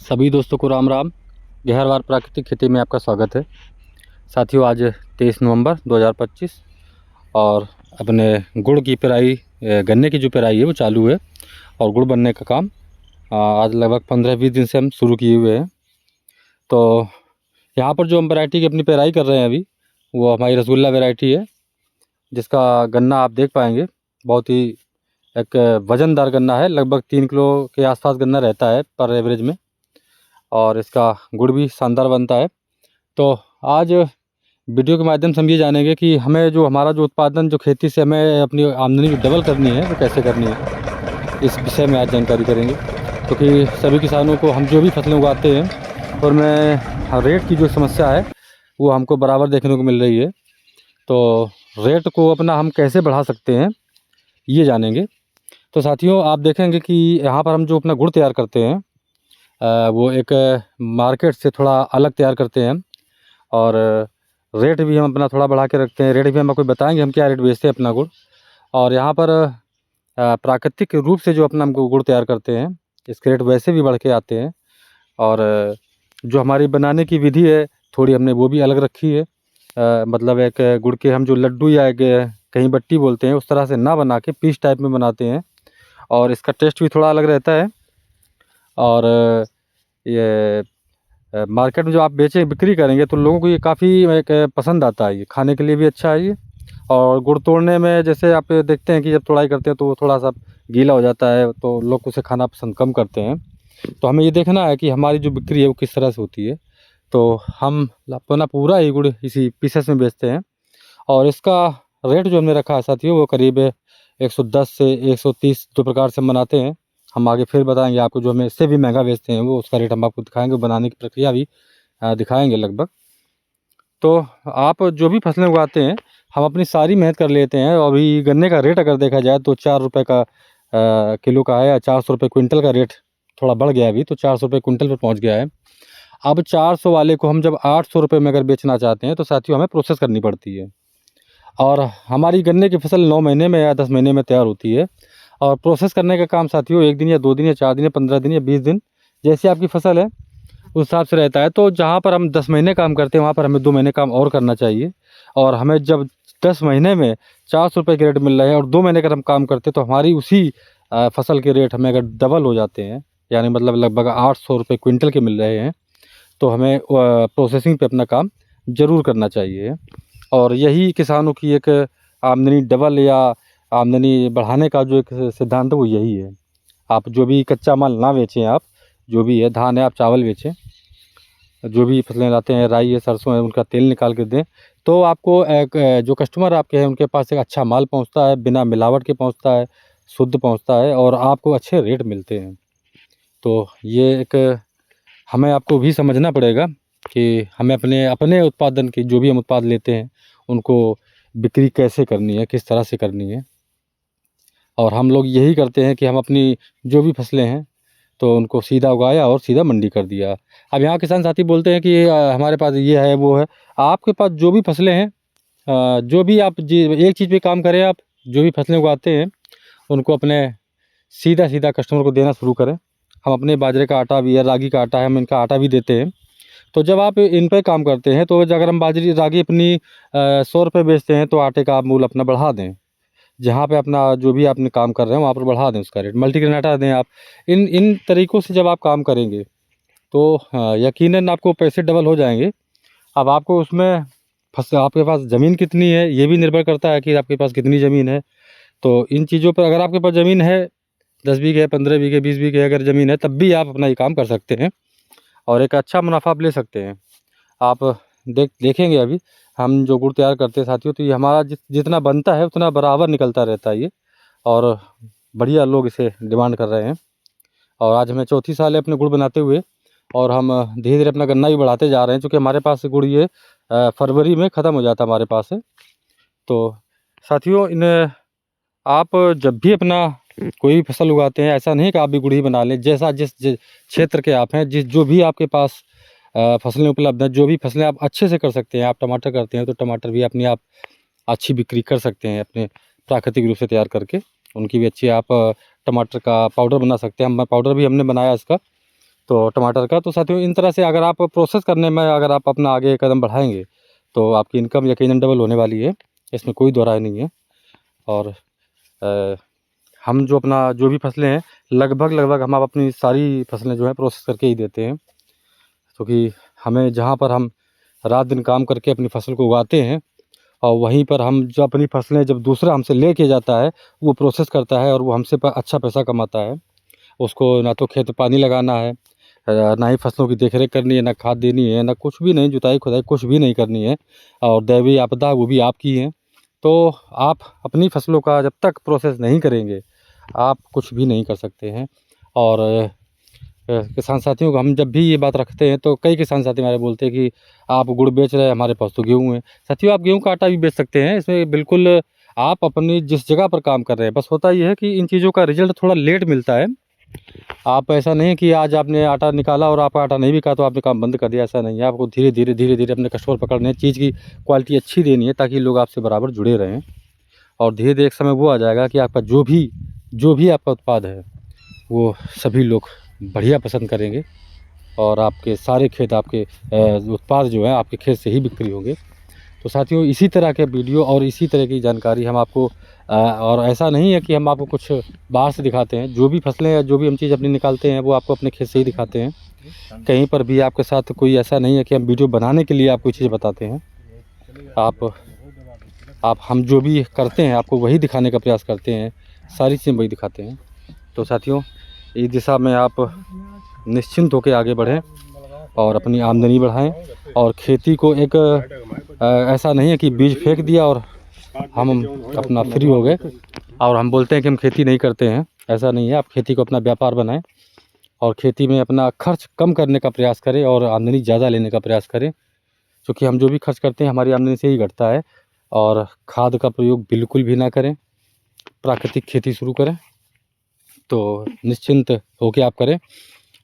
सभी दोस्तों को राम राम। गहरवार प्राकृतिक खेती में आपका स्वागत है। साथियों, आज 23 नवंबर 2025 और अपने गुड़ की पेराई, गन्ने की जो पेराई है वो चालू है और गुड़ बनने का काम आज लगभग 15-20 दिन से हम शुरू किए हुए हैं। तो यहाँ पर जो हम वैरायटी की अपनी पेराई कर रहे हैं अभी, वो हमारी रसगुल्ला वैरायटी है, जिसका गन्ना आप देख पाएंगे बहुत ही एक वज़नदार गन्ना है। लगभग 3 किलो के आसपास गन्ना रहता है पर एवरेज में, और इसका गुड़ भी शानदार बनता है। तो आज वीडियो के माध्यम से हम ये जानेंगे कि हमें जो हमारा जो उत्पादन, जो खेती से हमें अपनी आमदनी जो डबल करनी है वो कैसे करनी है, इस विषय में आज जानकारी करेंगे। क्योंकि सभी किसानों को हम जो भी फसलें उगाते हैं और में रेट की जो समस्या है वो हमको बराबर देखने को मिल रही है। तो रेट को अपना हम कैसे बढ़ा सकते हैं ये जानेंगे। तो साथियों, आप देखेंगे कि यहाँ पर हम जो अपना गुड़ तैयार करते हैं वो एक मार्केट से थोड़ा अलग तैयार करते हैं हम, और रेट भी हम अपना थोड़ा बढ़ा के रखते हैं। रेट भी हम आपको बताएंगे हम क्या रेट बेचते हैं अपना गुड़। और यहाँ पर प्राकृतिक रूप से जो अपना हम गुड़ तैयार करते हैं, इसके रेट वैसे भी बढ़ के आते हैं। और जो हमारी बनाने की विधि है थोड़ी हमने वो भी अलग रखी है। मतलब एक गुड़ के हम जो लड्डू या एक कहीं बट्टी बोलते हैं उस तरह से ना बना के पीस टाइप में बनाते हैं, और इसका टेस्ट भी थोड़ा अलग रहता है। और ये मार्केट में जो आप बिक्री करेंगे तो लोगों को ये काफ़ी एक पसंद आता है, ये खाने के लिए भी अच्छा है ये। और गुड़ तोड़ने में जैसे आप देखते हैं कि जब तोड़ाई करते हैं तो वो थोड़ा सा गीला हो जाता है, तो लोग उसे खाना पसंद कम करते हैं। तो हमें ये देखना है कि हमारी जो बिक्री है वो किस तरह से होती है। तो हम अपना पूरा ही गुड़ इसी पीसेस में बेचते हैं, और इसका रेट जो हमने रखा है साथियों वो करीब 110 से 130 दो प्रकार से हम बनाते हैं। हम आगे फिर बताएंगे आपको, जो हमें इससे भी महंगा बेचते हैं वो उसका रेट हम आपको दिखाएंगे, बनाने की प्रक्रिया भी दिखाएंगे लगभग। तो आप जो भी फसलें उगाते हैं हम अपनी सारी मेहनत कर लेते हैं। और अभी गन्ने का रेट अगर देखा जाए तो 4 रुपये का किलो का है, या 400 रुपये क्विंटल का रेट थोड़ा बढ़ गया है अभी, तो 400 रुपये क्विंटल पर पहुँच गया है। अब 400 वाले को हम जब 800 रुपये में अगर बेचना चाहते हैं तो साथियों हमें प्रोसेस करनी पड़ती है। और हमारी गन्ने की फसल 9 महीने में या 10 महीने में तैयार होती है। और प्रोसेस करने का काम साथियों 1 दिन या 2 दिन या 4 दिन या 15 दिन या 20 दिन, जैसी आपकी फसल है उस हिसाब से रहता है। तो जहाँ पर हम 10 महीने काम करते हैं वहाँ पर हमें 2 महीने काम और करना चाहिए। और हमें जब 10 महीने में 400 रुपये के रेट मिल रहे हैं और 2 महीने अगर हम काम करते हैं तो हमारी उसी फसल के रेट हमें अगर डबल हो जाते हैं, यानी मतलब लगभग 800 रुपये क्विंटल के मिल रहे हैं, तो हमें प्रोसेसिंग पे अपना काम ज़रूर करना चाहिए। और यही किसानों की एक आमदनी डबल या आमदनी बढ़ाने का जो एक सिद्धांत है वो यही है। आप जो भी कच्चा माल ना बेचें, आप जो भी है, धान है आप चावल बेचें, जो भी फसलें लाते हैं, राई है, सरसों है, उनका तेल निकाल के दें, तो आपको एक जो कस्टमर आपके हैं उनके पास एक अच्छा माल पहुंचता है, बिना मिलावट के पहुंचता है, शुद्ध पहुंचता है, और आपको अच्छे रेट मिलते हैं। तो ये एक हमें आपको भी समझना पड़ेगा कि हमें अपने अपने उत्पादन की, जो भी हम उत्पाद लेते हैं उनको बिक्री कैसे करनी है, किस तरह से करनी है। और हम लोग यही करते हैं कि हम अपनी जो भी फसलें हैं तो उनको सीधा उगाया और सीधा मंडी कर दिया। अब यहाँ किसान साथी बोलते हैं कि हमारे पास ये है वो है। आपके पास जो भी फसलें हैं, जो भी आप एक चीज़ पे काम करें, आप जो भी फसलें उगाते हैं उनको अपने सीधा सीधा कस्टमर को देना शुरू करें। हम अपने बाजरे का आटा भी है, रागी का आटा है, हम इनका आटा भी देते हैं। तो जब आप इन पे काम करते हैं तो अगर हम बाजरी रागी अपनी 100 रुपये बेचते हैं तो आटे का आप मूल अपना बढ़ा दें। जहाँ पे अपना जो भी आपने काम कर रहे हैं वहाँ पर बढ़ा दें उसका रेट, मल्टीग्रेन आटा दें आप। इन इन तरीक़ों से जब आप काम करेंगे तो यकीनन आपको पैसे डबल हो जाएंगे। अब आपको उसमें आपके पास ज़मीन कितनी है ये भी निर्भर करता है कि आपके पास कितनी ज़मीन है। तो इन चीज़ों पर, अगर आपके पास ज़मीन है 10 बीघे, 15 बीघे, 20 बीघे अगर ज़मीन है, तब भी आप अपना ये काम कर सकते हैं और एक अच्छा मुनाफा आप ले सकते हैं। आप देखेंगे अभी हम जो गुड़ तैयार करते हैं साथियों, तो ये हमारा जितना बनता है उतना बराबर निकलता रहता है ये, और बढ़िया लोग इसे डिमांड कर रहे हैं। और आज हमें चौथी साल है अपने गुड़ बनाते हुए, और हम धीरे धीरे अपना गन्ना भी बढ़ाते जा रहे हैं, क्योंकि हमारे पास गुड़ ये फरवरी में ख़त्म हो जाता है हमारे पास है। तो साथियों, आप जब भी अपना कोई भी फसल उगाते हैं, ऐसा नहीं कि आप भी गुड़ ही बना लें। जैसा जिस क्षेत्र के आप हैं, जो भी आपके पास फसलें उपलब्ध हैं, जो भी फसलें आप अच्छे से कर सकते हैं, आप टमाटर करते हैं तो टमाटर भी अपनी आप अच्छी बिक्री कर सकते हैं अपने प्राकृतिक रूप से तैयार करके। उनकी भी अच्छी आप टमाटर का पाउडर बना सकते हैं। हम पाउडर भी हमने बनाया इसका, तो टमाटर का। तो साथियों इन तरह से अगर आप प्रोसेस करने में अगर आप अपना आगे कदम बढ़ाएंगे तो आपकी इनकम यकीनन डबल होने वाली है, इसमें कोई दो राय नहीं है। और हम जो अपना जो भी फसलें हैं लगभग हम अपनी सारी फसलें जो हैं प्रोसेस करके ही देते हैं, क्योंकि हमें जहाँ पर हम रात दिन काम करके अपनी फसल को उगाते हैं और वहीं पर हम जो अपनी फसलें जब दूसरा हमसे ले के जाता है वो प्रोसेस करता है और वो हमसे अच्छा पैसा कमाता है। उसको ना तो खेत पानी लगाना है, ना ही फसलों की देखरेख करनी है, ना खाद देनी है, ना कुछ भी नहीं, जुताई खुदाई कुछ भी नहीं करनी है, और दैवीय आपदा वो भी आपकी है। तो आप अपनी फसलों का जब तक प्रोसेस नहीं करेंगे आप कुछ भी नहीं कर सकते हैं। और किसान साथियों को हम जब भी ये बात रखते हैं तो कई किसान साथी हमारे बोलते हैं कि आप गुड़ बेच रहे हैं, हमारे पास तो गेहूँ है। साथियों आप गेहूँ का आटा भी बेच सकते हैं, इसमें बिल्कुल आप अपनी जिस जगह पर काम कर रहे हैं, बस होता ये है कि इन चीज़ों का रिजल्ट थोड़ा लेट मिलता है। आप ऐसा नहीं कि आज आपने आटा निकाला और आपका आटा नहीं बिका तो आपने काम बंद कर दिया, ऐसा नहीं है। आपको धीरे धीरे अपने कस्टमर पकड़ने हैं, चीज़ की क्वालिटी अच्छी देनी है ताकि लोग आपसे बराबर जुड़े रहें। और धीरे धीरे एक समय वो आ जाएगा कि आपका जो भी आपका उत्पाद है वो सभी लोग बढ़िया पसंद करेंगे और आपके सारे खेत आपके उत्पाद जो हैं आपके खेत से ही बिक्री होंगे। तो साथियों इसी तरह के वीडियो और इसी तरह की जानकारी हम आपको और ऐसा नहीं है कि हम आपको कुछ बाहर से दिखाते हैं, जो भी फसलें या जो भी हम चीज़ अपनी निकालते हैं वो आपको अपने खेत से ही दिखाते हैं। कहीं पर भी आपके साथ कोई ऐसा नहीं है कि हम वीडियो बनाने के लिए आपको चीज़ बताते हैं। आप हम जो भी करते हैं आपको वही दिखाने का प्रयास करते हैं, सारी चीज़ें वही दिखाते हैं। तो साथियों इस दिशा में आप निश्चिंत होकर आगे बढ़ें और अपनी आमदनी बढ़ाएं। और खेती को एक ऐसा नहीं है कि बीज फेंक दिया और हम अपना फ्री हो गए और हम बोलते हैं कि हम खेती नहीं करते हैं, ऐसा नहीं है। आप खेती को अपना व्यापार बनाएं और खेती में अपना खर्च कम करने का प्रयास करें और आमदनी ज़्यादा लेने का प्रयास करें, क्योंकि हम जो भी खर्च करते हैं हमारी आमदनी से ही घटता है। और खाद का प्रयोग बिल्कुल भी ना करें, प्राकृतिक खेती शुरू करें। तो निश्चिंत होकर आप करें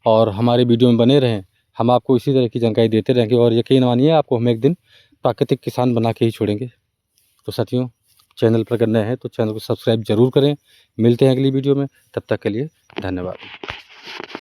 और हमारे वीडियो में बने रहें, हम आपको इसी तरह की जानकारी देते रहेंगे और यकीन मानिए आपको हम एक दिन प्राकृतिक किसान बना के ही छोड़ेंगे। तो साथियों चैनल पर नए हैं तो चैनल को सब्सक्राइब ज़रूर करें। मिलते हैं अगली वीडियो में, तब तक के लिए धन्यवाद।